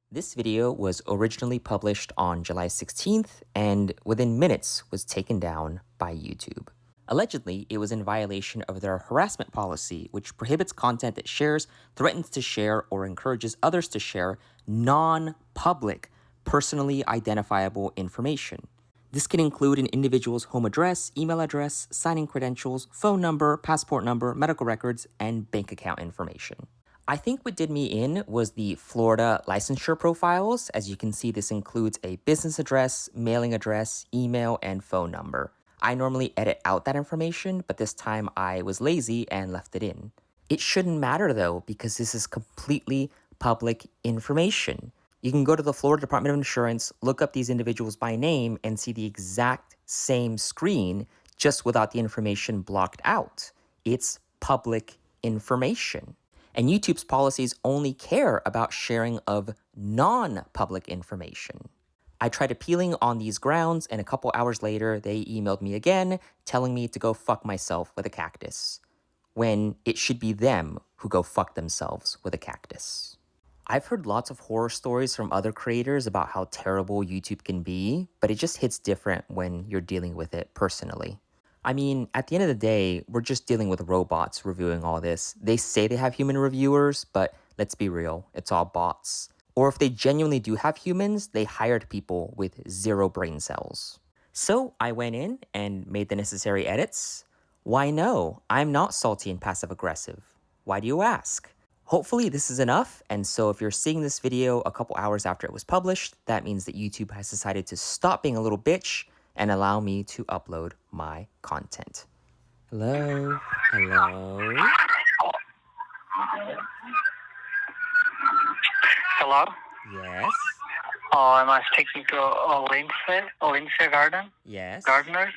This video was originally published on July 16th and within minutes was taken down by YouTube. Allegedly, it was in violation of their harassment policy, which prohibits content that shares, threatens to share, or encourages others to share non-public, personally identifiable information. This can include an individual's home address, email address, sign-in credentials, phone number, passport number, medical records, and bank account information. I think what did me in was the Florida licensure profiles. As you can see, this includes a business address, mailing address, email, and phone number. I normally edit out that information, but this time I was lazy and left it in. It shouldn't matter though, because this is completely public information. You can go to the Florida Department of Insurance, look up these individuals by name, and see the exact same screen, just without the information blocked out. It's public information. And YouTube's policies only care about sharing of non-public information. I tried appealing on these grounds, and a couple hours later, they emailed me again, telling me to go fuck myself with a cactus, when it should be them who go fuck themselves with a cactus. I've heard lots of horror stories from other creators about how terrible YouTube can be, but it just hits different when you're dealing with it personally. I mean, at the end of the day, we're just dealing with robots reviewing all this. They say they have human reviewers, but let's be real, it's all bots. Or if they genuinely do have humans, they hired people with 0 brain cells. So I went in and made the necessary edits. Why no? I'm not salty and passive aggressive. Why do you ask? Hopefully this is enough, and so if you're seeing this video a couple hours after it was published, that means that YouTube has decided to stop being a little bitch and allow me to upload my content. Hello? Hello? Hello? Yes? Am I speaking to Lindsay Yes? Gardner?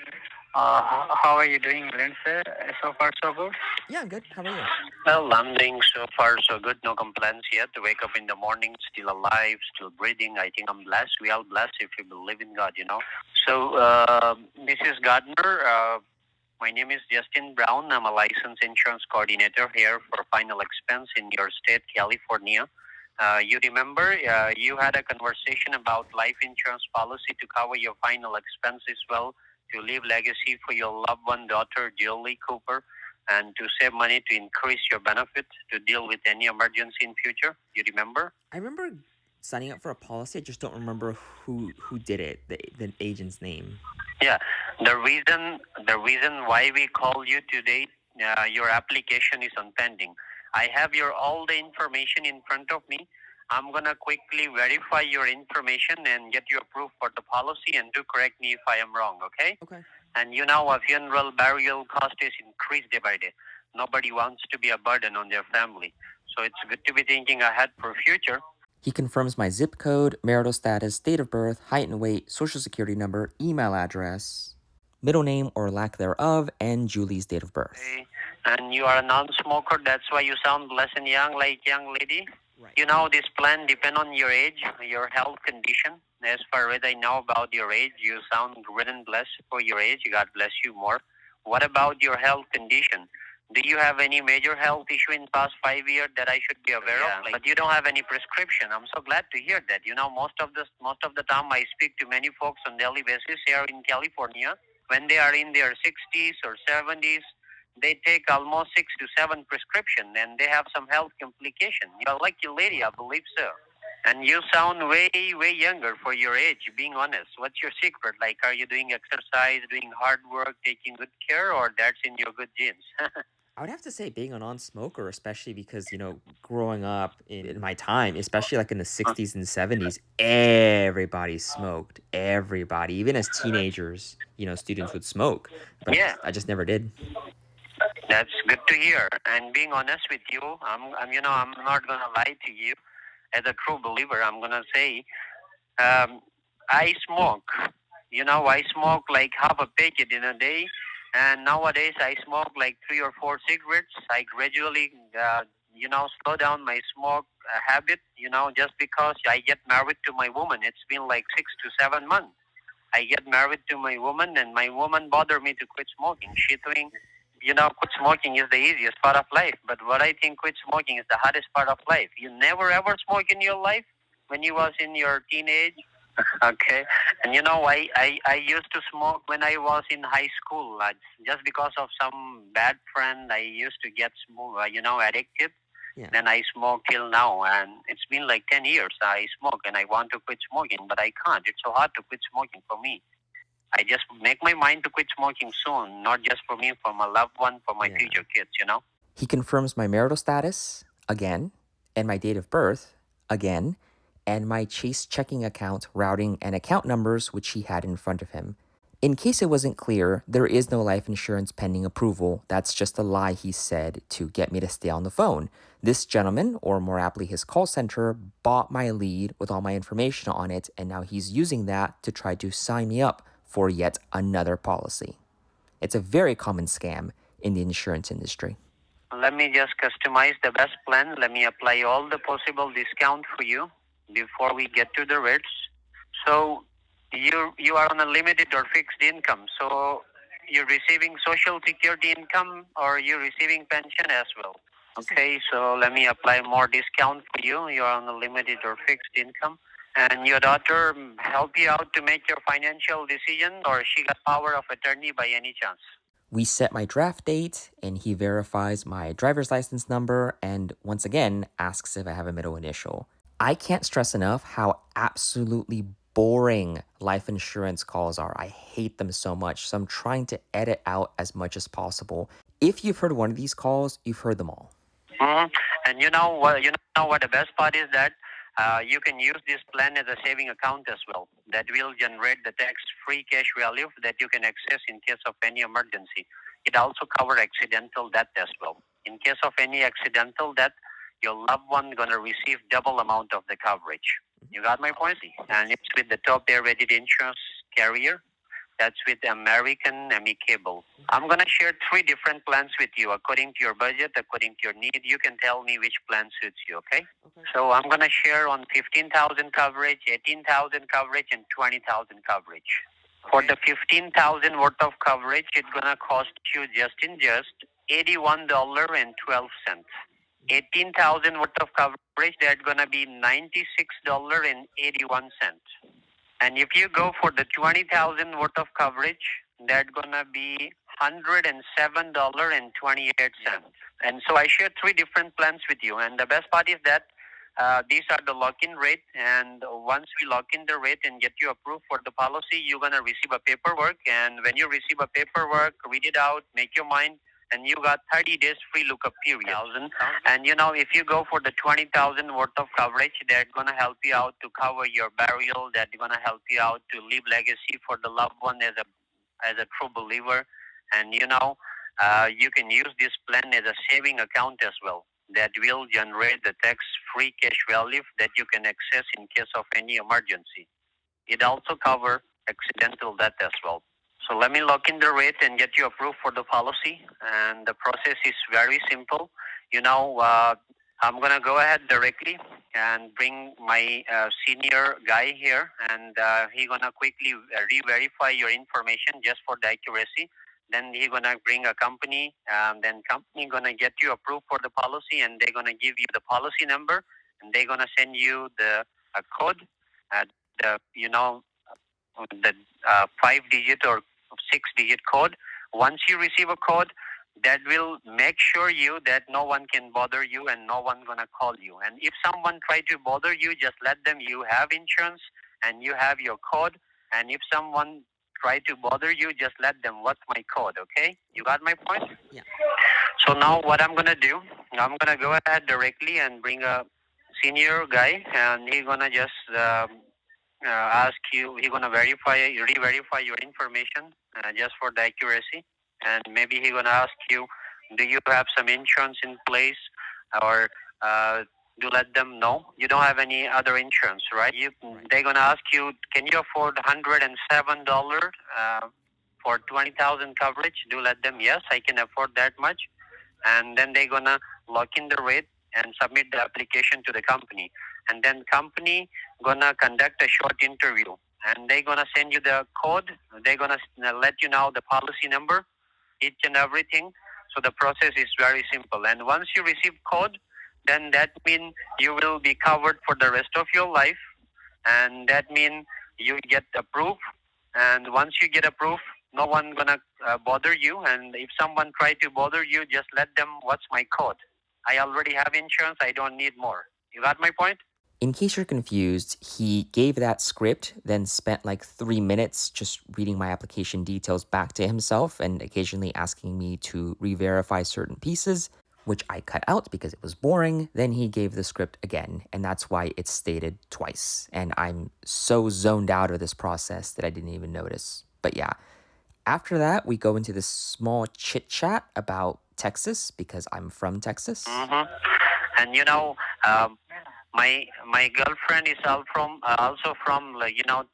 How are you doing, Lindsay? So far, so good? Yeah, I'm good. How are you? Well, I'm doing so far, so good. No complaints yet. To wake up in the morning, still alive, still breathing. I think I'm blessed. We all blessed if you believe in God, So, this is Gardner. My name is Justin Brown. I'm a licensed insurance coordinator here for final expense in your state, California. You remember you had a conversation about life insurance policy to cover your final expense as well, to leave legacy for your loved one daughter, Julie Cooper, and to save money to increase your benefit to deal with any emergency in future. You remember? I remember signing up for a policy. I just don't remember who did it, the agent's name. Yeah, the reason why we call you today, your application is on pending. I have all the information in front of me. I'm gonna quickly verify your information and get you approved for the policy, and do correct me if I am wrong, okay? Okay. And a funeral burial cost is increased day by day. Nobody wants to be a burden on their family. So it's good to be thinking ahead for future. He confirms my zip code, marital status, date of birth, height and weight, social security number, email address, middle name or lack thereof, and Julie's date of birth. Okay. And you are a non-smoker. That's why you sound less and young, like young lady. Right. This plan depends on your age, your health condition. As far as I know about your age, you sound good and blessed for your age. God bless you more. What about your health condition? Do you have any major health issue in the past 5 years that I should be aware of? But you don't have any prescription. I'm so glad to hear that. Most of the time I speak to many folks on daily basis here in California. When they are in their 60s or 70s, they take almost 6 to 7 prescription, and they have some health complication. You're a lucky lady, I believe so. And you sound way, way younger for your age, being honest. What's your secret? Like, are you doing exercise, doing hard work, taking good care, or that's in your good genes? I would have to say being a non-smoker, especially because, growing up in my time, especially like in the 60s and 70s, everybody smoked. Everybody. Even as teenagers, students would smoke. But Yeah. I just never did. That's good to hear. And being honest with you, I'm not gonna lie to you. As a true believer, I'm gonna say, I smoke. I smoke like half a packet in a day, and nowadays I smoke like 3 or 4 cigarettes. I gradually, slow down my smoke habit. Just because I get married to my woman, it's been like 6 to 7 months. I get married to my woman, and my woman bothered me to quit smoking. She think, quit smoking is the easiest part of life. But what I think quit smoking is the hardest part of life. You never ever smoke in your life? when you was in your teenage? Okay. And I used to smoke when I was in high school. Just because of some bad friend, I used to get addicted. Yeah. Then I smoke till now, and it's been like 10 years I smoke, and I want to quit smoking, but I can't. It's so hard to quit smoking for me. I just make my mind to quit smoking soon, not just for me, for my loved one, for my Yeah. future kids. He confirms my marital status again, and my date of birth again, and my Chase checking account routing and account numbers, which he had in front of him. In case it wasn't clear, there is no life insurance pending approval. That's just a lie he said to get me to stay on the phone. This gentleman, or more aptly his call center, bought my lead with all my information on it, and now he's using that to try to sign me up for yet another policy. It's a very common scam in the insurance industry. Let me just customize the best plan. Let me apply all the possible discount for you before we get to the rates. So you are on a limited or fixed income. So you're receiving Social Security income, or you're receiving pension as well. Okay, so let me apply more discount for you. You are on a limited or fixed income. And your daughter help you out to make your financial decision, or she got power of attorney by any chance? We set my draft date, and he verifies my driver's license number and once again asks if I have a middle initial. I can't stress enough how absolutely boring life insurance calls are. I hate them so much, so I'm trying to edit out as much as possible. If you've heard one of these calls, you've heard them all. Mm-hmm. And you know what? The best part is that you can use this plan as a saving account as well. That will generate the tax-free cash value that you can access in case of any emergency. It also covers accidental death as well. In case of any accidental death, your loved one gonna receive double amount of the coverage. You got my point? And it's with the top air-rated insurance carrier. That's with American Amicable. I'm going to share 3 different plans with you according to your budget, according to your need. You can tell me which plan suits you, okay? So I'm going to share on 15,000 coverage, 18,000 coverage, and 20,000 coverage. Okay. For the 15,000 worth of coverage, it's going to cost you just $81.12. 18,000 worth of coverage, that's going to be $96.81. And if you go for the 20,000 worth of coverage, that's gonna be $107.28. And so I share 3 different plans with you. And the best part is that these are the lock-in rate. And once we lock in the rate and get you approved for the policy, you're gonna receive a paperwork. And when you receive a paperwork, read it out, make your mind, and you got 30 days free lookup period. And if you go for the 20,000 worth of coverage, that's gonna help you out to cover your burial. That's gonna help you out to leave legacy for the loved one as a true believer. And you can use this plan as a saving account as well. That will generate the tax-free cash value that you can access in case of any emergency. It also covers accidental death as well. So let me lock in the rate and get you approved for the policy. And the process is very simple. I'm going to go ahead directly and bring my senior guy here, and he's going to quickly re-verify your information just for the accuracy. Then he's going to bring a company, then company going to get you approved for the policy, and they're going to give you the policy number, and they're going to send you a code, the 5-digit or 6-digit code. Once you receive a code, that will make sure that no one can bother you and no one gonna call you. And if someone try to bother you, just let them you have insurance and you have your code. And if someone try to bother you, just let them what's my code, okay? You got my point? Yeah. So now what I'm gonna do, I'm gonna go ahead directly and bring a senior guy, and he's gonna just ask you, he's gonna re-verify your information just for the accuracy. And maybe he's going to ask you, do you have some insurance in place? Or do let them know you don't have any other insurance, right? They're going to ask you, can you afford $107 for 20,000 coverage? Do let them, yes, I can afford that much. And then they're going to lock in the rate and submit the application to the company. And then company going to conduct a short interview. And they're going to send you the code. They're going to let you know the policy number, each and everything. So the process is very simple. And once you receive code, then that means you will be covered for the rest of your life, and that means you get approved. And once you get approved, no one gonna bother you. And if someone try to bother you, just let them. What's my code? I already have insurance. I don't need more. You got my point? In case you're confused, he gave that script, then spent like 3 minutes just reading my application details back to himself and occasionally asking me to re-verify certain pieces, which I cut out because it was boring. Then he gave the script again, and that's why it's stated twice. And I'm so zoned out of this process that I didn't even notice. But yeah, after that, we go into this small chit chat about Texas because I'm from Texas. Mm-hmm. And my girlfriend is also from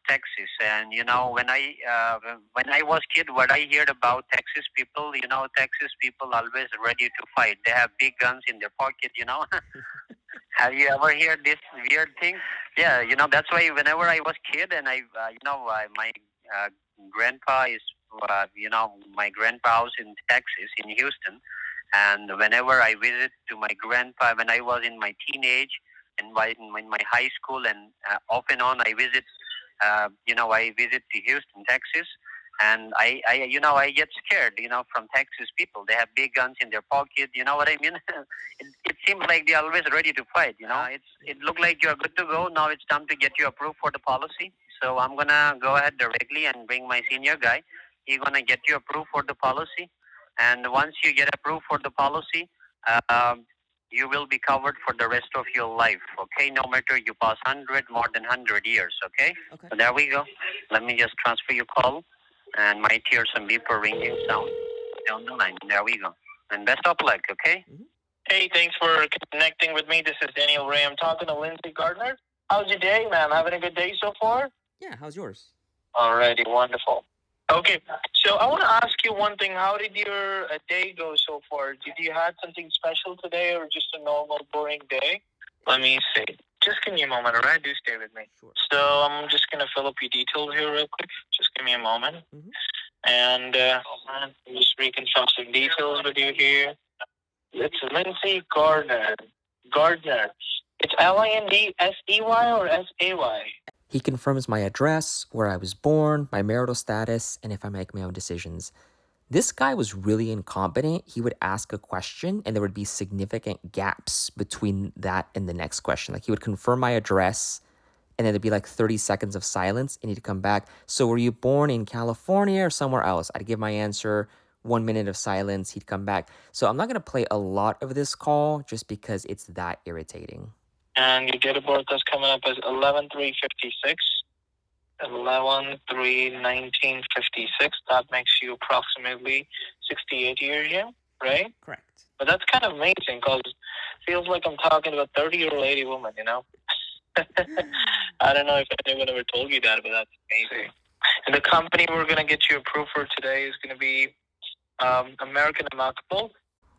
Texas. And when I was kid, what I heard about Texas people, Texas people always ready to fight. They have big guns in their pocket. Have you ever heard this weird thing? Yeah, that's why whenever I was kid and my grandpa is my grandpa house in Texas, in Houston. And whenever I visit to my grandpa when I was in my teenage and in my high school, and off and on I visit to Houston, Texas. And I get scared, from Texas people. They have big guns in their pocket. You know what I mean? it seems like they're always ready to fight. It looked like you're good to go. Now it's time to get you approved for the policy. So I'm gonna go ahead directly and bring my senior guy. He's gonna get you approved for the policy. And once you get approved for the policy, you will be covered for the rest of your life. Okay, no matter you pass 100, more than 100 years. Okay. So there we go. Let me just transfer your call. And might hear some beeper ringing sound down the line. There we go. And best of luck, okay? Mm-hmm. Hey, thanks for connecting with me. This is Daniel Ray. I'm talking to Lindsay Gardner. How's your day, man? Having a good day so far? Yeah, how's yours? Alrighty, wonderful. Okay, so I want to ask you one thing. How did your day go so far? Did you have something special today or just a normal, boring day? Let me see. Just give me a moment, all right? Do stay with me. Sure. So I'm just going to fill up your details here real quick. Just give me a moment. Mm-hmm. And just reconfirm some details with you here. It's Lindsay Gardner. Gardner. It's Lindsey or Say? He confirms my address, where I was born, my marital status, and if I make my own decisions. This guy was really incompetent. He would ask a question and there would be significant gaps between that and the next question. Like he would confirm my address and then there'd be like 30 seconds of silence and he'd come back. So were you born in California or somewhere else? I'd give my answer, 1 minute of silence, he'd come back. So I'm not going to play a lot of this call just because it's that irritating. And your date of birth is coming up as 11/3/56. 11/3/1956. That makes you approximately 68 years young, right? Correct. But that's kind of amazing because it feels like I'm talking to a 30-year-old lady woman, I don't know if anyone ever told you that, but that's amazing. And the company we're going to get you approved for today is going to be American Amicable.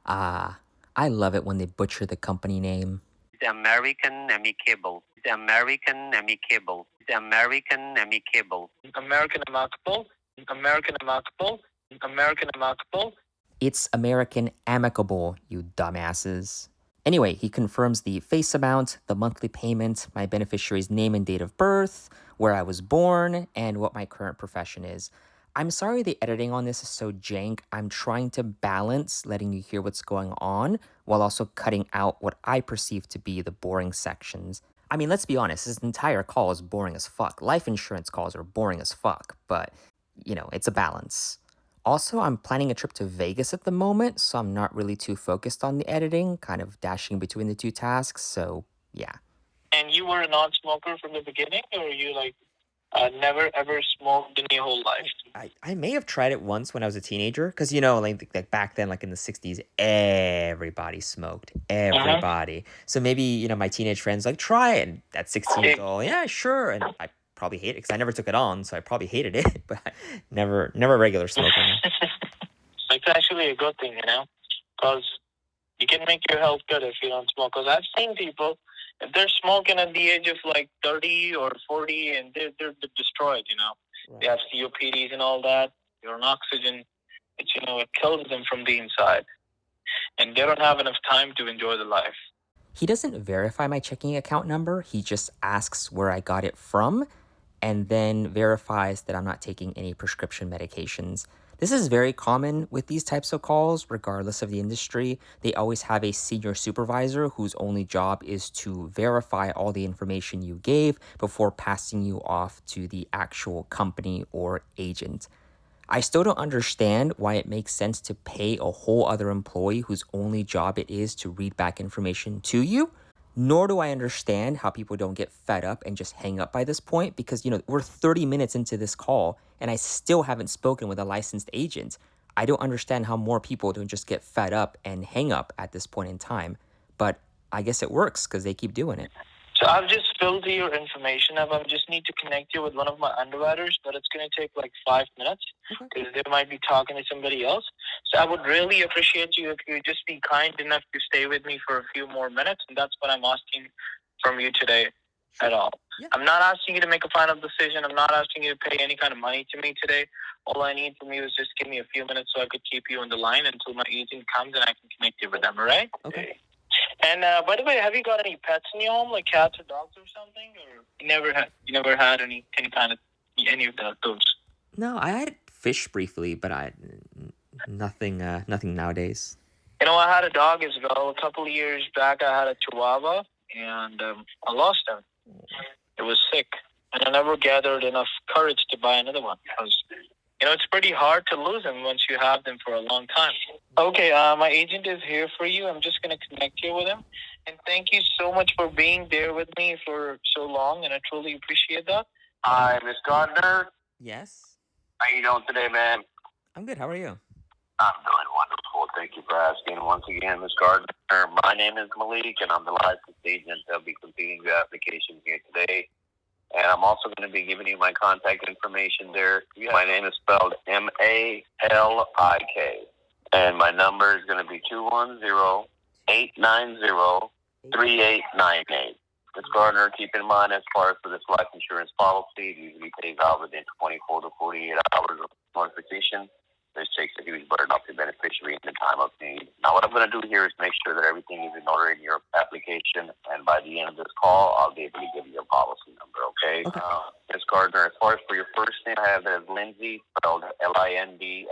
I love it when they butcher the company name. American Amicable. American Amicable. American Amicable. American Amicable. American Amicable. American Amicable. It's American Amicable, you dumbasses. Anyway, he confirms the face amount, the monthly payment, my beneficiary's name and date of birth, where I was born, and what my current profession is. I'm sorry the editing on this is so jank. I'm trying to balance letting you hear what's going on while also cutting out what I perceive to be the boring sections. I mean, let's be honest, this entire call is boring as fuck. Life insurance calls are boring as fuck, but, it's a balance. Also, I'm planning a trip to Vegas at the moment, so I'm not really too focused on the editing, kind of dashing between the two tasks, so yeah. And you were a non-smoker from the beginning, or were you never ever smoked in your whole life? I may have tried it once when I was a teenager, because like back then, like in the 60s, everybody smoked. Everybody. So maybe, my teenage friends try it. And at 16 years old, yeah, sure. And I probably hate it because I never took it on, so I probably hated it, but never a regular smoker. It's actually a good thing, because you can make your health good if you don't smoke. Because I've seen people, if they're smoking at the age of 30 or 40, and they're destroyed, Right. They have COPDs and all that. They're on oxygen. It kills them from the inside. And they don't have enough time to enjoy the life. He doesn't verify my checking account number. He just asks where I got it from and then verifies that I'm not taking any prescription medications. This is very common with these types of calls, regardless of the industry. They always have a senior supervisor whose only job is to verify all the information you gave before passing you off to the actual company or agent. I still don't understand why it makes sense to pay a whole other employee whose only job it is to read back information to you. Nor do I understand how people don't get fed up and just hang up by this point because, we're 30 minutes into this call and I still haven't spoken with a licensed agent. I don't understand how more people don't just get fed up and hang up at this point in time. But I guess it works because they keep doing it. So I've just filled your information up. I just need to connect you with one of my underwriters, but it's going to take like 5 minutes because they might be talking to somebody else. So I would really appreciate you if you would just be kind enough to stay with me for a few more minutes. And that's what I'm asking from you today at all. Yeah. I'm not asking you to make a final decision. I'm not asking you to pay any kind of money to me today. All I need from you is just give me a few minutes so I could keep you on the line until my agent comes and I can connect you with them, all right? Okay. And by the way, have you got any pets in your home, like cats or dogs or something, or you never had any kind of any of those? No, I had fish briefly, but nothing nowadays. I had a dog as well. A couple of years back, I had a Chihuahua, and I lost him. It was sick, and I never gathered enough courage to buy another one because it's pretty hard to lose them once you have them for a long time. Okay, my agent is here for you. I'm just going to connect you with him. And thank you so much for being there with me for so long, and I truly appreciate that. Hi, Miss Gardner. Yes? How you doing today, man? I'm good. How are you? I'm doing wonderful. Thank you for asking. Once again, Miss Gardner, my name is Malik, and I'm the licensed agent that'll be completing your application here today. And I'm also going to be giving you my contact information there. My name is spelled Malik. And my number is going to be 210-890-3898. Ms. Gardner, keep in mind, as far as for this life insurance policy, it usually pays out within 24 to 48 hours of notification. This takes a huge burden off the beneficiary in the time of need. Now, what I'm going to do here is make sure that everything is in order in your application, and by the end of this call, I'll be able to give you your policy number, okay? Ms. Gardner, as far as for your first name, I have that as Lindsay, spelled Lindsay.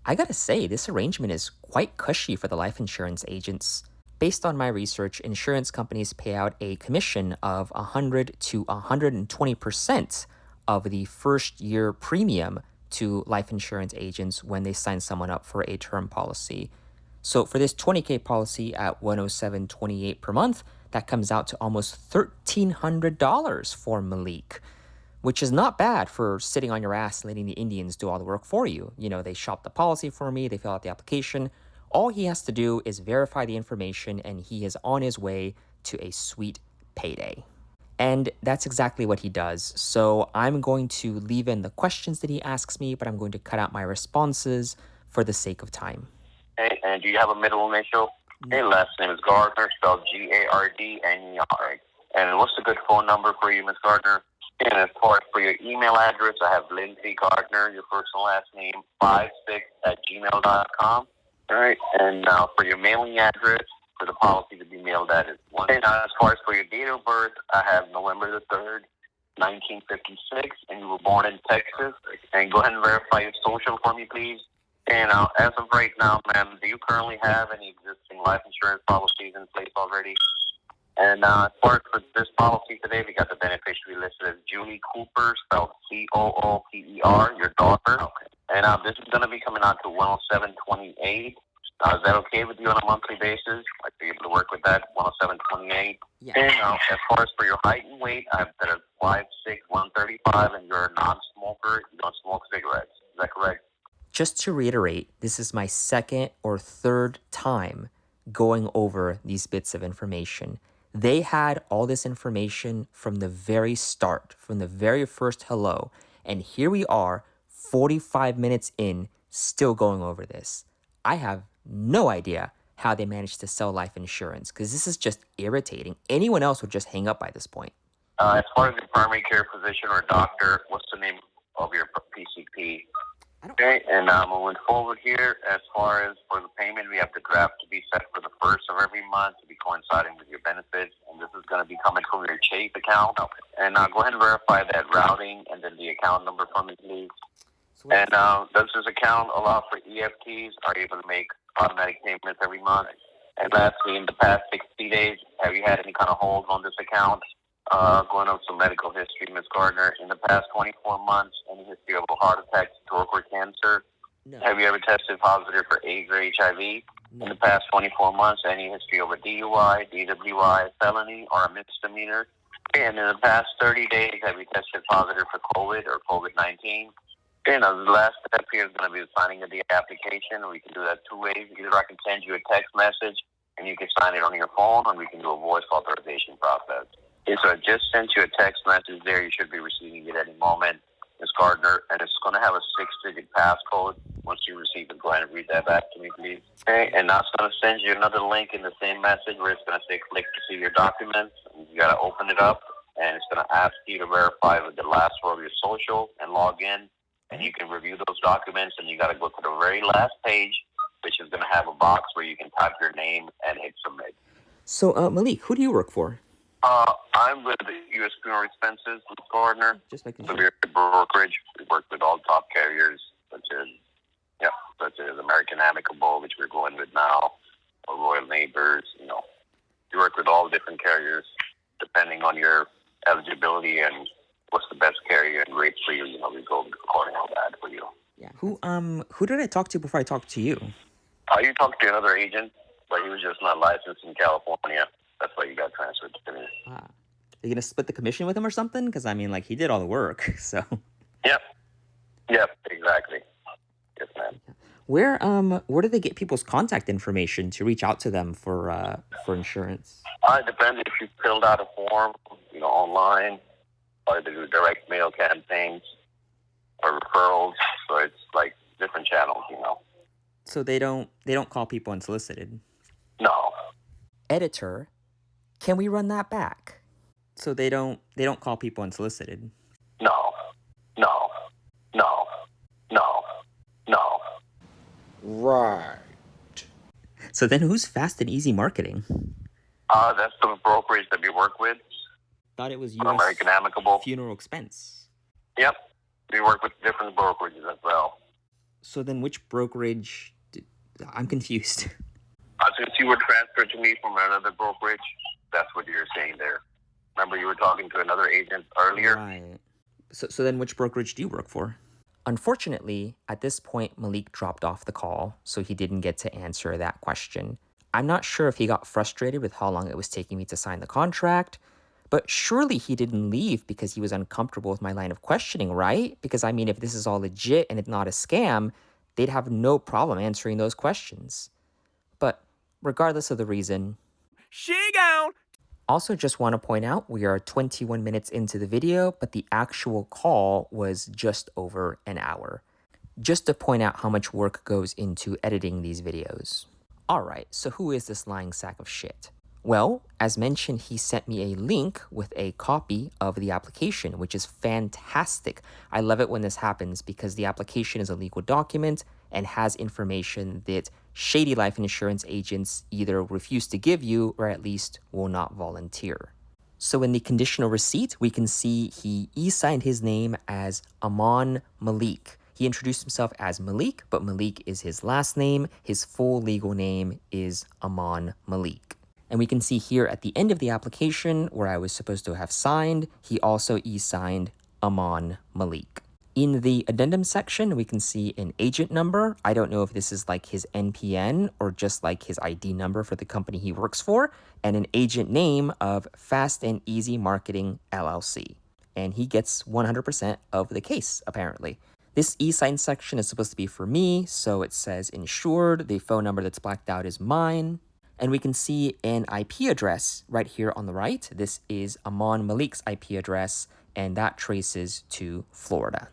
I gotta say, this arrangement is quite cushy for the life insurance agents. Based on my research, insurance companies pay out a commission of 100 to 120% of the first year premium to life insurance agents when they sign someone up for a term policy. So for this 20K policy at $107.28 per month, that comes out to almost $1,300 for Malik, which is not bad for sitting on your ass and letting the Indians do all the work for you. They shop the policy for me, they fill out the application. All he has to do is verify the information and he is on his way to a sweet payday. And that's exactly what he does. So I'm going to leave in the questions that he asks me, but I'm going to cut out my responses for the sake of time. Hey, and do you have a middle initial? No. Hey, last name is Gardner, spelled Gardner. And what's a good phone number for you, Ms. Gardner? And as far as for your email address, I have Lindsay Gardner, your first and last name, 56@gmail.com. All right. And now for your mailing address, for the policy to be mailed at is one. And as far as for your date of birth, I have November the 3rd, 1956, and you were born in Texas. And go ahead and verify your social for me, please. And as of right now, ma'am, do you currently have any existing life insurance policies in place already? And as far as for this policy today, we got the beneficiary listed as Julie Cooper, spelled Cooper, your daughter. Okay. And this is going to be coming out to $107.28. Is that okay with you on a monthly basis? I'd be able to work with that, $107.28. Yeah. And as far as for your height and weight, I have that as 5'6", 135, and you're a non-smoker. You don't smoke cigarettes. Is that correct? Just to reiterate, this is my second or third time going over these bits of information. They had all this information from the very start, from the very first hello. And here we are, 45 minutes in, still going over this. I have no idea how they managed to sell life insurance because this is just irritating. Anyone else would just hang up by this point. As far as your primary care physician or doctor, what's the name of your PCP? Okay, and moving forward here, as far as for the payment, we have the draft to be set for the first of every month to be coinciding with your benefits, and this is going to be coming from your Chase account. And go ahead and verify that routing and then the account number for me, please. And does this account allow for EFTs? Are you able to make automatic payments every month? And lastly, in the past 60 days, have you had any kind of holds on this account? Going over some medical history, Ms. Gardner. In the past 24 months, any history of a heart attack, stroke, or cancer? No. Have you ever tested positive for AIDS or HIV? No. In the past 24 months, any history of a DUI, DWI, felony, or a misdemeanor? And in the past 30 days, have you tested positive for COVID or COVID-19? Okay, now the last step here is going to be the signing of the application. We can do that two ways. Either I can send you a text message and you can sign it on your phone, or we can do a voice authorization process. Okay, so I just sent you a text message there. You should be receiving it any moment, Ms. Gardner, and it's going to have a 6-digit passcode. Once you receive it, go ahead and read that back to me, please. Okay, and now it's going to send you another link in the same message where it's going to say click to see your documents. You got to open it up, and it's going to ask you to verify with the last row of your social and log in. And you can review those documents, and you got to go to the very last page, which is going to have a box where you can type your name and hit submit. So, Malik, who do you work for? I'm with the U.S. Funeral Expenses, Ms. Gardner. Just making So sure. we're a brokerage. We work with all top carriers, such as American Amicable, which we're going with now, or Royal Neighbors. You know, we work with all different carriers, depending on your eligibility and what's the best carrier and rates for you. You know, we go according to that for you. Yeah. Who did I talk to before I talked to you? You talked to another agent, but he was just not licensed in California. That's why you got transferred to me. Are you gonna split the commission with him or something? Because I mean, like, he did all the work. So. Yep, exactly. Yes, ma'am. Where do they get people's contact information to reach out to them for insurance? It depends if you filled out a form, you know, online, or they do direct mail campaigns or referrals. So it's like different channels, you know. So they don't call people unsolicited. No. Editor, can we run that back? So they don't call people unsolicited. No. Right. So then who's Fast and Easy Marketing? That's the brokerage that we work with. Thought it was For U.S. American Amicable. Funeral Expense. Yep. We work with different brokerages as well. So then which brokerage? I'm confused. Since you were transferred to me from another brokerage, that's what you're saying there. Remember you were talking to another agent earlier? Right. So then which brokerage do you work for? Unfortunately, at this point, Malik dropped off the call, so he didn't get to answer that question. I'm not sure if he got frustrated with how long it was taking me to sign the contract, but surely he didn't leave because he was uncomfortable with my line of questioning, right? Because I mean, if this is all legit and it's not a scam, they'd have no problem answering those questions. But regardless of the reason, She gone. also just want to point out we are 21 minutes into the video, but the actual call was just over an hour. Just to point out how much work goes into editing these videos. Alright, so who is this lying sack of shit? Well, as mentioned, he sent me a link with a copy of the application, which is fantastic. I love it when this happens because the application is a legal document and has information that shady life insurance agents either refuse to give you or at least will not volunteer. So in the conditional receipt, we can see he e-signed his name as Amman Malik. He introduced himself as Malik, but Malik is his last name. His full legal name is Amman Malik. And we can see here at the end of the application where I was supposed to have signed, he also e-signed Amman Malik. In the addendum section, we can see an agent number. I don't know if this is like his NPN or just like his ID number for the company he works for, and an agent name of Fast and Easy Marketing LLC. And he gets 100% of the case, apparently. This e-sign section is supposed to be for me, so it says insured. The phone number that's blacked out is mine. And we can see an IP address right here on the right. This is Amman Malik's IP address, and that traces to Florida.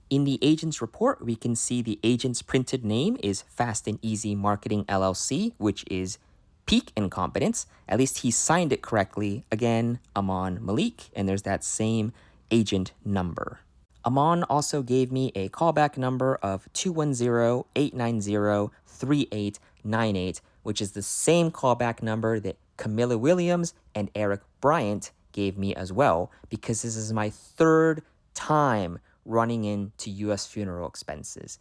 In the agent's report, we can see the agent's printed name is Fast and Easy Marketing LLC, which is peak incompetence. At least he signed it correctly. Again, Amman Malik, and there's that same agent number. Amman also gave me a callback number of 210-890-3898, which is the same callback number that Camilla Williams and Erik Bryant gave me as well, because this is my third time running into U.S. funeral expenses.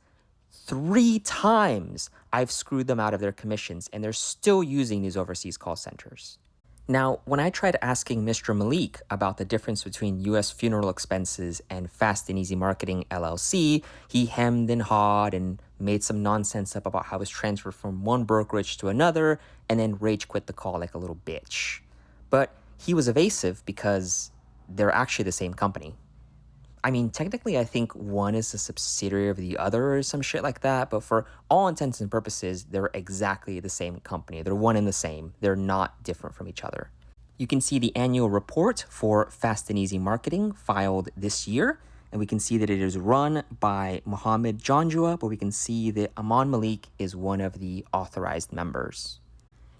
3 times I've screwed them out of their commissions, and they're still using these overseas call centers. Now, when I tried asking Mr. Malik about the difference between U.S. funeral expenses and Fast and Easy Marketing LLC, he hemmed and hawed and made some nonsense up about how it was transferred from one brokerage to another, and then rage quit the call like a little bitch. But he was evasive because they're actually the same company. I mean, technically, I think one is a subsidiary of the other or some shit like that, but for all intents and purposes, they're exactly the same company. They're one and the same. They're not different from each other. You can see the annual report for Fast and Easy Marketing filed this year, and we can see that it is run by Mohammed Janjua, but we can see that Amman Malik is one of the authorized members.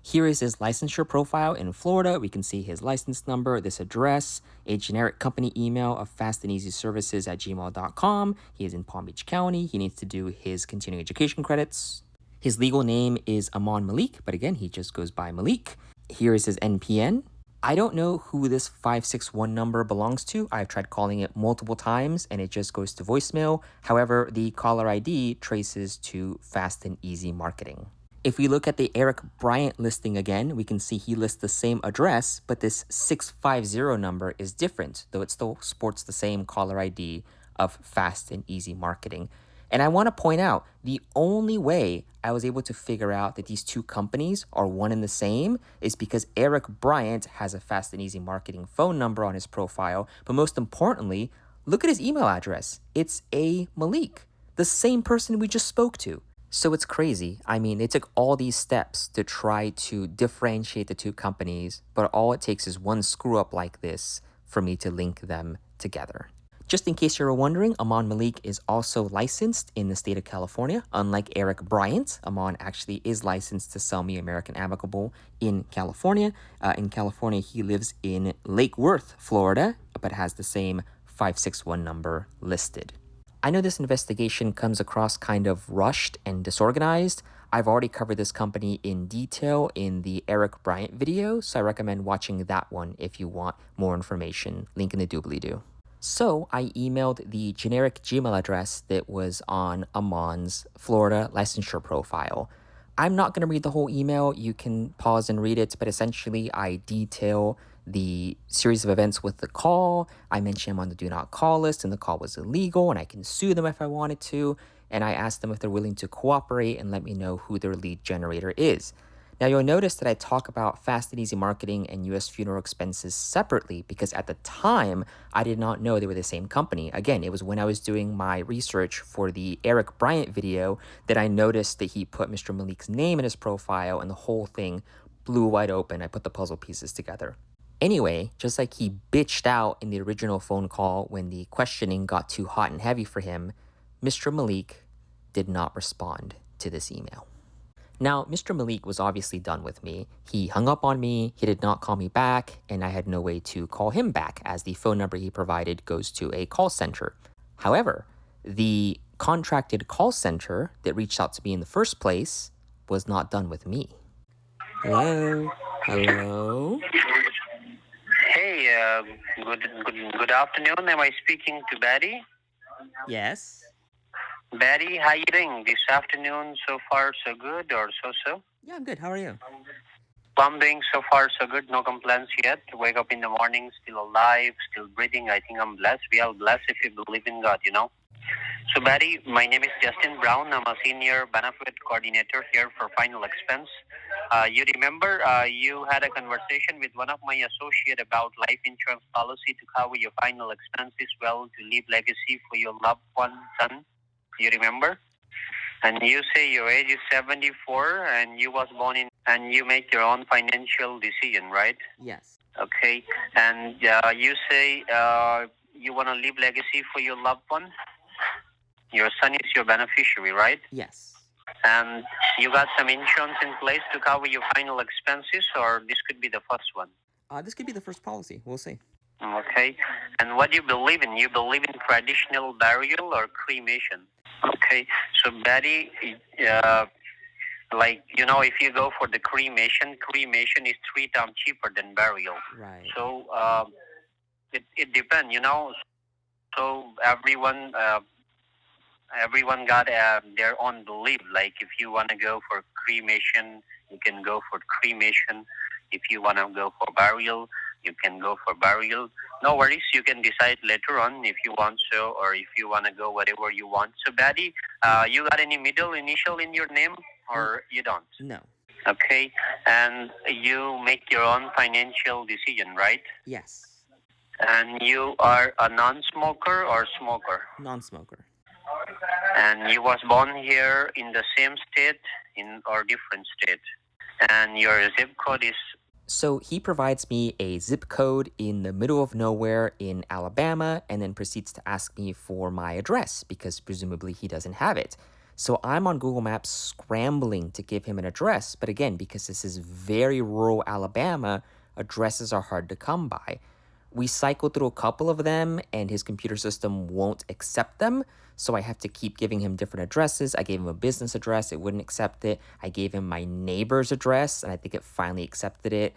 Here is his licensure profile in Florida. We can see his license number, this address, a generic company email of fastandeasyservices@gmail.com. He is in Palm Beach County. He needs to do his continuing education credits. His legal name is Amman Malik, but again, he just goes by Malik. Here is his NPN. I don't know who this 561 number belongs to. I've tried calling it multiple times and it just goes to voicemail. However, the caller ID traces to Fast and Easy Marketing. If we look at the Erik Bryant listing again, we can see he lists the same address, but this 650 number is different, though it still sports the same caller ID of Fast and Easy Marketing. And I want to point out, the only way I was able to figure out that these two companies are one and the same is because Erik Bryant has a Fast and Easy Marketing phone number on his profile, but most importantly, look at his email address. It's A. Malik, the same person we just spoke to. So it's crazy. I mean, they took all these steps to try to differentiate the two companies, but all it takes is one screw up like this for me to link them together. Just in case you were wondering, Amman Malik is also licensed in the state of California. Unlike Erik Bryant, Amman actually is licensed to sell me American Amicable in California. In California, he lives in Lake Worth, Florida, but has the same 561 number listed. I know this investigation comes across kind of rushed and disorganized. I've already covered this company in detail in the Erik Bryant video, so I recommend watching that one if you want more information. Link in the doobly-doo. So I emailed the generic Gmail address that was on Amman's Florida licensure profile. I'm not going to read the whole email. You can pause and read it, but essentially I detail the series of events with the call. I mentioned I'm on the do not call list and the call was illegal and I can sue them if I wanted to. And I asked them if they're willing to cooperate and let me know who their lead generator is. Now you'll notice that I talk about Fast and Easy Marketing and U.S. funeral expenses separately because at the time I did not know they were the same company. Again, it was when I was doing my research for the Erik Bryant video that I noticed that he put Mr. Malik's name in his profile and the whole thing blew wide open. I put the puzzle pieces together. Anyway, just like he bitched out in the original phone call when the questioning got too hot and heavy for him, Mr. Malik did not respond to this email. Now, Mr. Malik was obviously done with me. He hung up on me, he did not call me back, and I had no way to call him back as the phone number he provided goes to a call center. However, the contracted call center that reached out to me in the first place was not done with me. Hello? Hello? Hey, good afternoon. Am I speaking to Betty? Yes. Betty, how you doing this afternoon? So far, so good, or so-so? Yeah, I'm good. How are you? I'm doing so far, so good. No complaints yet. Wake up in the morning, still alive, still breathing. I think I'm blessed. We are blessed if you believe in God, you know. So, Betty, my name is Justin Brown. I'm a senior benefit coordinator here for Final Expense. You remember you had a conversation with one of my associates about life insurance policy to cover your final expenses, well, to leave legacy for your loved one, son. You remember? And you say your age is 74 and you was born in, and you make your own financial decision, right? Yes. Okay. And you say you want to leave legacy for your loved one? Your son is your beneficiary, right? Yes. And you got some insurance in place to cover your final expenses, or this could be the first one? This could be the first policy. We'll see. Okay. And what do you believe in? You believe in traditional burial or cremation? Okay. So, Betty, uh, if you go for the cremation is 3 times cheaper than burial. Right. So, it depends, So, everyone got their own belief. Like, if you want to go for cremation, you can go for cremation. If you want to go for burial, you can go for burial. No worries. You can decide later on if you want so, or if you want to go whatever you want. So, Daddy, you got any middle initial in your name, or you don't? No. Okay. And you make your own financial decision, right? Yes. And you are a non-smoker or smoker? Non-smoker. And you was born here in the same state or different state. And your zip code is... So he provides me a zip code in the middle of nowhere in Alabama and then proceeds to ask me for my address because presumably he doesn't have it. So I'm on Google Maps scrambling to give him an address. But again, because this is very rural Alabama, addresses are hard to come by. We cycle through a couple of them and his computer system won't accept them. So I have to keep giving him different addresses. I gave him a business address. It wouldn't accept it. I gave him my neighbor's address and I think it finally accepted it.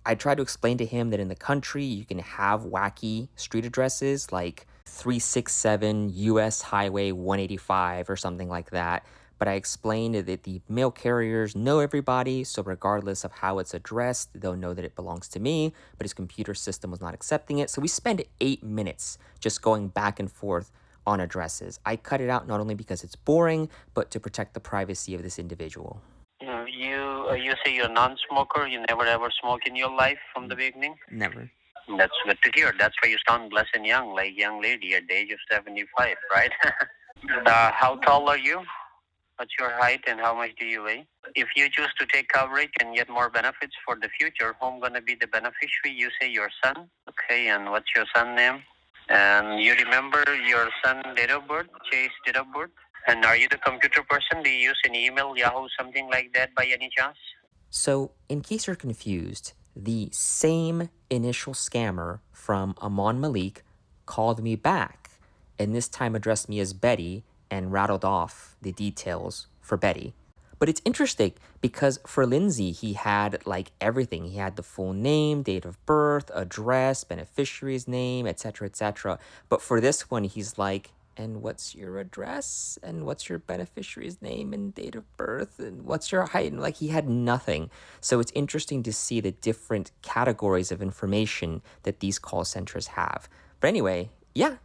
I tried to explain to him that in the country, you can have wacky street addresses like 367 US Highway 185 or something like that. But I explained that the mail carriers know everybody, so regardless of how it's addressed, they'll know that it belongs to me, but his computer system was not accepting it. So we spent 8 minutes just going back and forth on addresses. I cut it out not only because it's boring, but to protect the privacy of this individual. You say you're a non-smoker. You never ever smoke in your life from the beginning? Never. That's good to hear. That's why you sound blessed and young, like young lady at the age of 75, right? How tall are you? What's your height and how much do you weigh? If you choose to take coverage and get more benefits for the future, who's going to be the beneficiary? You say your son. Okay, and what's your son's name? And you remember your son's date of birth, Chase date of birth? And are you the computer person? Do you use an email, Yahoo, something like that by any chance? So, in case you're confused, the same initial scammer from Amman Malik called me back and this time addressed me as Betty and rattled off the details for Betty. But it's interesting because for Lindsay, he had like everything. He had the full name, date of birth, address, beneficiary's name, etc., etc. But for this one, he's like, and what's your address? And what's your beneficiary's name and date of birth? And what's your height? And like he had nothing. So it's interesting to see the different categories of information that these call centers have. But anyway, yeah,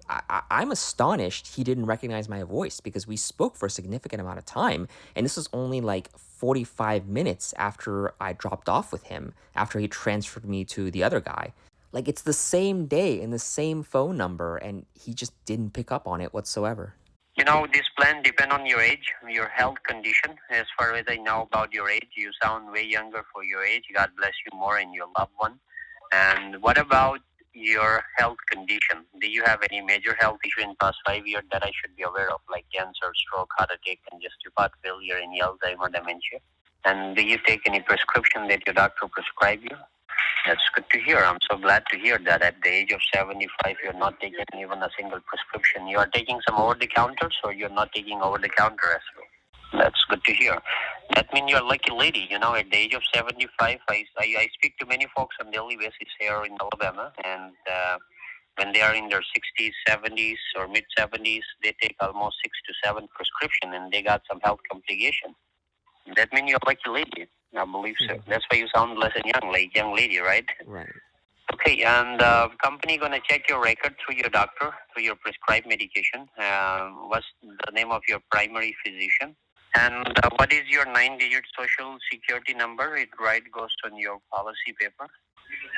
I'm astonished he didn't recognize my voice because we spoke for a significant amount of time. And this was only like 45 minutes after I dropped off with him, after he transferred me to the other guy. Like, it's the same day and the same phone number, and he just didn't pick up on it whatsoever. This plan depends on your age, your health condition. As far as I know about your age, you sound way younger for your age. God bless you more and your loved one. And what about your health condition? Do you have any major health issue in the past 5 years that I should be aware of, like cancer, stroke, heart attack, congestive heart failure, any Alzheimer, dementia? And do you take any prescription that your doctor prescribed you? That's good to hear. I'm so glad to hear that at the age of 75, you're not taking even a single prescription. You are taking some over-the-counter, so you're not taking over-the-counter as well. That's good to hear. That means you're a lucky lady. At the age of 75, I speak to many folks on a daily basis here in Alabama, and when they are in their 60s, 70s, or mid-70s, they take almost 6 to 7 prescription, and they got some health complications. That means you're a lucky lady. I believe so. Mm-hmm. That's why you sound less and young, like young lady, right? Right. Okay, and the company going to check your record through your doctor, through your prescribed medication. What's the name of your primary physician? And what is your 9-digit social security number? It goes on your policy paper.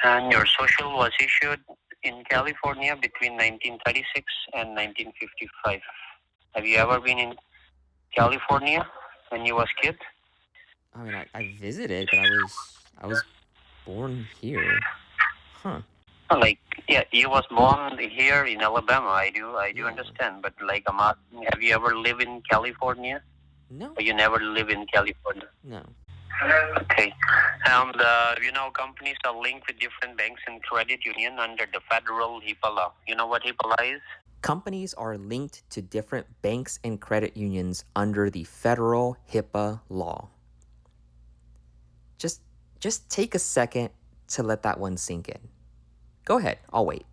And your social was issued in California between 1936 and 1955. Have you ever been in California when you was kid? I mean, I visited, but I was born here. Huh. You was born here in Alabama. I do understand. But have you ever lived in California? No. Or you never live in California? No. Okay. And, companies are linked with different banks and credit union under the federal HIPAA law. You know what HIPAA law is? Companies are linked to different banks and credit unions under the federal HIPAA law. Just take a second to let that one sink in. Go ahead, I'll wait.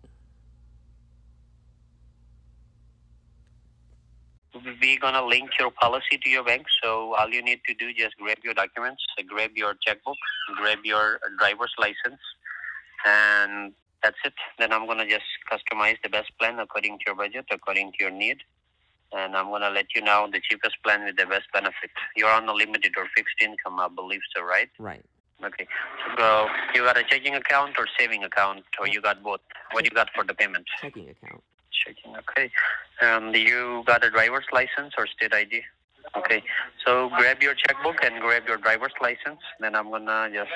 We're gonna link your policy to your bank, so all you need to do just grab your documents, grab your checkbook, grab your driver's license, and that's it. Then I'm gonna just customize the best plan according to your budget, according to your need, and I'm gonna let you know the cheapest plan with the best benefit. You're on a limited or fixed income, I believe so, right? Right. Okay. So you got a checking account or saving account, or you got both? What you got for the payment? Checking account. Checking, okay. You got a driver's license or state ID? Okay. So grab your checkbook and grab your driver's license. Then I'm gonna just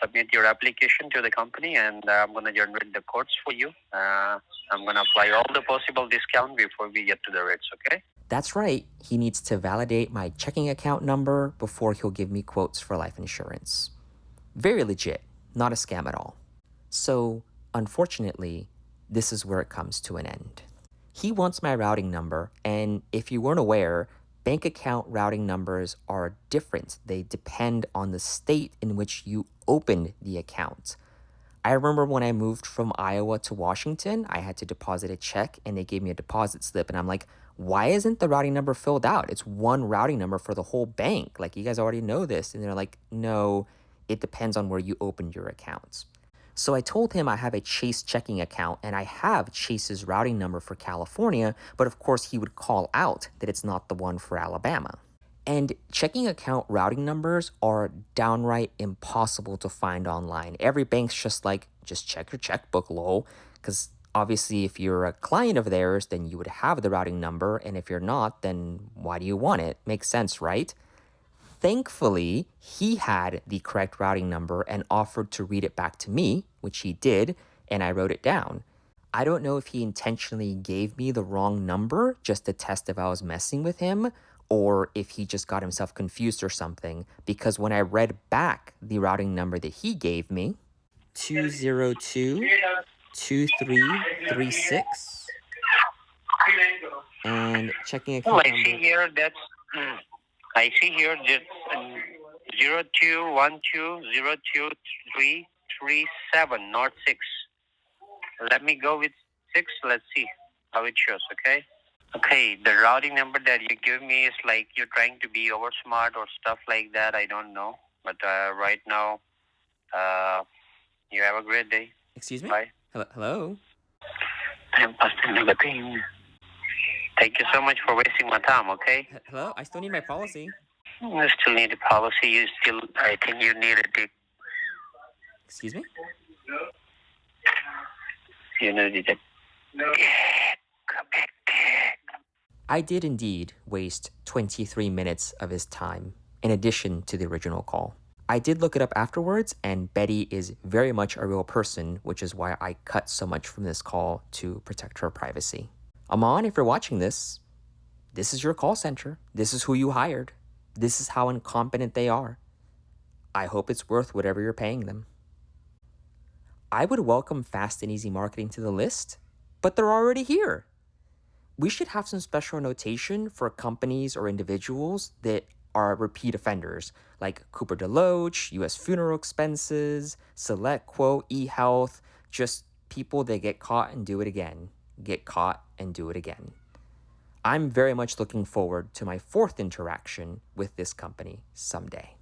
submit your application to the company, and I'm gonna generate the quotes for you. I'm gonna apply all the possible discount before we get to the rates. Okay. That's right. He needs to validate my checking account number before he'll give me quotes for life insurance. Very legit, not a scam at all. So, unfortunately, this is where it comes to an end. He wants my routing number, and if you weren't aware, bank account routing numbers are different. They depend on the state in which you opened the account. I remember when I moved from Iowa to Washington, I had to deposit a check and they gave me a deposit slip. And I'm like, why isn't the routing number filled out? It's one routing number for the whole bank. Like, you guys already know this. And they're like, no, it depends on where you opened your accounts. So I told him I have a Chase checking account and I have Chase's routing number for California, but of course he would call out that it's not the one for Alabama. And checking account routing numbers are downright impossible to find online. Every bank's just like, just check your checkbook, lol. Because obviously, if you're a client of theirs, then you would have the routing number. And if you're not, then why do you want it? Makes sense, right? Thankfully, he had the correct routing number and offered to read it back to me, which he did, and I wrote it down. I don't know if he intentionally gave me the wrong number just to test if I was messing with him, or if he just got himself confused or something, because when I read back the routing number that he gave me, 202-2336, and checking account I see here that's I see here that 0212023337, not 6. Let me go with 6. Let's see how it shows, okay? Okay, the routing number that you give me is like you're trying to be over smart or stuff like that. I don't know. But right now, you have a great day. Excuse me? Bye. Hello? Thank you so much for wasting my time, okay? Hello? I still need my policy. You still need a policy. I think you need a dick. Excuse me? You need it. I did indeed waste 23 minutes of his time, in addition to the original call. I did look it up afterwards, and Betty is very much a real person, which is why I cut so much from this call to protect her privacy. Amman, if you're watching this is your call center. This is who you hired. This is how incompetent they are. I hope it's worth whatever you're paying them. I would welcome Fast and Easy Marketing to the list, but they're already here. We should have some special notation for companies or individuals that are repeat offenders, like Cooper Deloach, U.S. Funeral Expenses, SelectQuote, eHealth, just people that get caught and do it again. Get caught and do it again. I'm very much looking forward to my 4th interaction with this company someday.